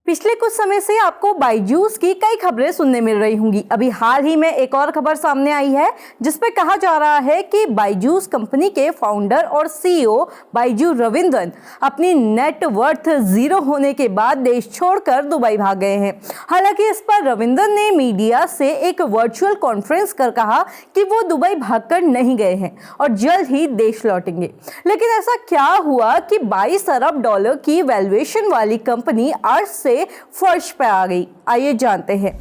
पिछले कुछ समय से आपको बायजूस की कई खबरें सुनने मिल रही होंगी। अभी हाल ही में एक और खबर सामने आई है जिसपे कहा जा रहा है कि बायजूस कंपनी के फाउंडर और सीईओ बायजू रविंद्रन अपनी नेटवर्थ जीरो होने के बाद देश छोड़कर दुबई भाग गए हैं। हालांकि इस पर रविंद्रन ने मीडिया से एक वर्चुअल कॉन्फ्रेंस कर कहा कि वो दुबई भागकर नहीं गए हैं और जल्द ही देश लौटेंगे। लेकिन ऐसा क्या हुआ कि 22 अरब डॉलर की वैल्यूएशन वाली कंपनी आज से फर्श पे आ गई? आइए जानते हैं।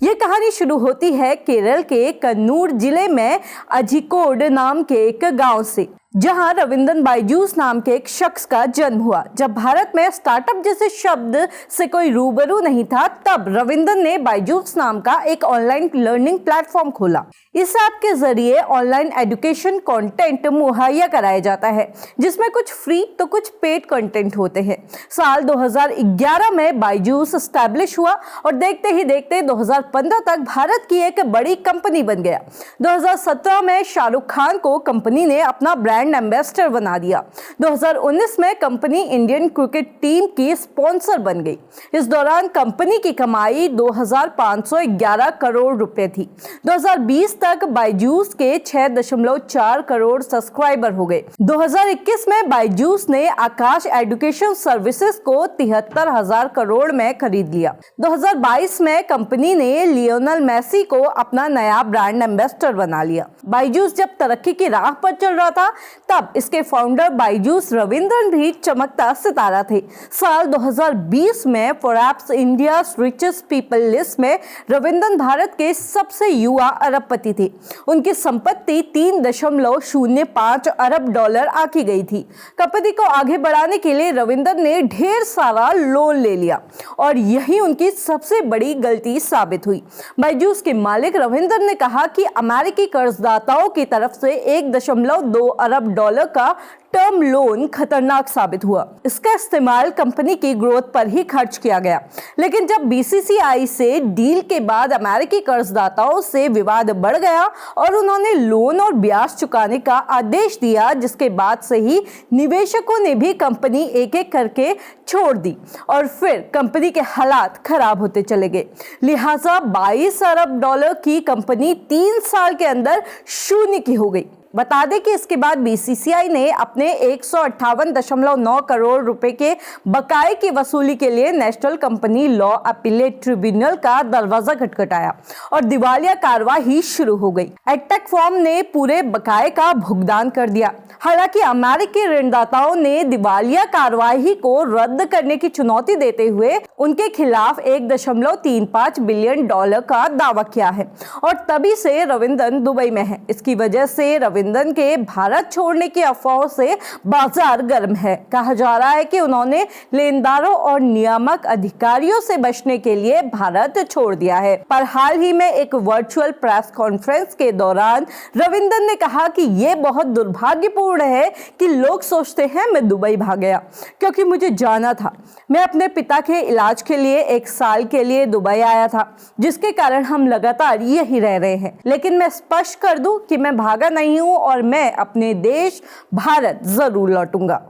ये कहानी शुरू होती है केरल के कन्नूर जिले में अझिकोड नाम के एक गांव से, जहां रविंद्रन बायजूस नाम के एक शख्स का जन्म हुआ। जब भारत में स्टार्टअप जैसे शब्द से कोई रूबरू नहीं था, तब रविंद्रन ने बायजूस नाम का एक ऑनलाइन लर्निंग प्लेटफॉर्म खोला। इस ऐप के जरिए ऑनलाइन एजुकेशन कंटेंट मुहैया कराया जाता है, जिसमें कुछ फ्री तो कुछ पेड कंटेंट होते हैं। साल 2011 में बायजूस एस्टैब्लिश हुआ और देखते ही देखते 2015 तक भारत की एक बड़ी कंपनी बन गया। 2017 में शाहरुख खान को कंपनी ने अपना ब्रांड एम्बेसडर बना दिया। 2019 में कंपनी इंडियन क्रिकेट टीम की स्पॉन्सर बन गई। इस दौरान कंपनी की कमाई 2511 करोड़ रुपए थी। 2020 तक बायजूस के 6.4 करोड़ सब्सक्राइबर हो गए। 2021 में बायजूस ने आकाश एजुकेशन सर्विसेज को 73,000 करोड़ में खरीद लिया। 2022 में कंपनी ने लियोनेल मेसी को अपना नया ब्रांड एम्बेसडर बना लिया। बायजूस जब तरक्की की राह पर चल रहा था, तब इसके फाउंडर बायजूस रविंद्रन भी चमकता सितारा थे। साल 2020 में Forbes India richest people list में रविंद्रन भारत के सबसे युवा अरबपति थे। उनकी संपत्ति 3.05 अरब डॉलर आकी गई थी। कंपनी को आगे बढ़ाने के लिए रविंद्रन ने ढेर सारा लोन ले लिया और यही उनकी सबसे बड़ी गलती साबित हुई। बायजूस के मालिक रविंद्रन ने कहा कि अमेरिकी कर्जदाताओं की तरफ से 1.2 अरब डॉलर का टर्म लोन खतरनाक साबित हुआ। इसका इस्तेमाल कंपनी की ग्रोथ पर ही खर्च किया गया। लेकिन जब बीसीसीआई से डील के बाद अमेरिकी कर्जदाताओं से विवाद बढ़ गया और उन्होंने लोन और ब्याज चुकाने का आदेश दिया, जिसके बाद से ही निवेशकों ने भी कंपनी एक एक करके छोड़ दी और फिर कंपनी के हालात खराब होते चले गए। लिहाजा 22 अरब डॉलर की कंपनी 3 साल के अंदर शून्य की हो गई। बता दें कि इसके बाद बीसीसीआई ने अपने 158.9 करोड़ रुपए के बकाये की वसूली के लिए national company law appellate tribunal का दरवाजा खटखटाया और दिवालिया कार्रवाई शुरू हो गई। एडटेक फर्म ने पूरे बकाये का भुगतान कर दिया। हालांकि अमेरिकी ऋणदाताओं ने दिवालिया कार्रवाई को रद्द करने की चुनौती देते हुए उनके खिलाफ 1.35 बिलियन डॉलर का दावा किया है और तभी से रविंद्रन दुबई में है। इसकी वजह से रविंद्रन के भारत छोड़ने की अफवाहों से बाजार गर्म है। कहा जा रहा है कि उन्होंने लेनदारों और नियामक अधिकारियों से बचने के लिए भारत छोड़ दिया है। पर हाल ही में एक वर्चुअल प्रेस कॉन्फ्रेंस के दौरान रविंद्रन ने कहा कि यह बहुत दुर्भाग्यपूर्ण है कि लोग सोचते हैं मैं दुबई भाग गया क्योंकि मुझे जाना था। मैं अपने पिता के इलाज के लिए 1 साल के लिए दुबई आया था, जिसके कारण हम लगातार यही रह रहे हैं। लेकिन मैं स्पष्ट कर दूं कि मैं भागा नहीं हूं और मैं अपने देश भारत जरूर लौटूंगा।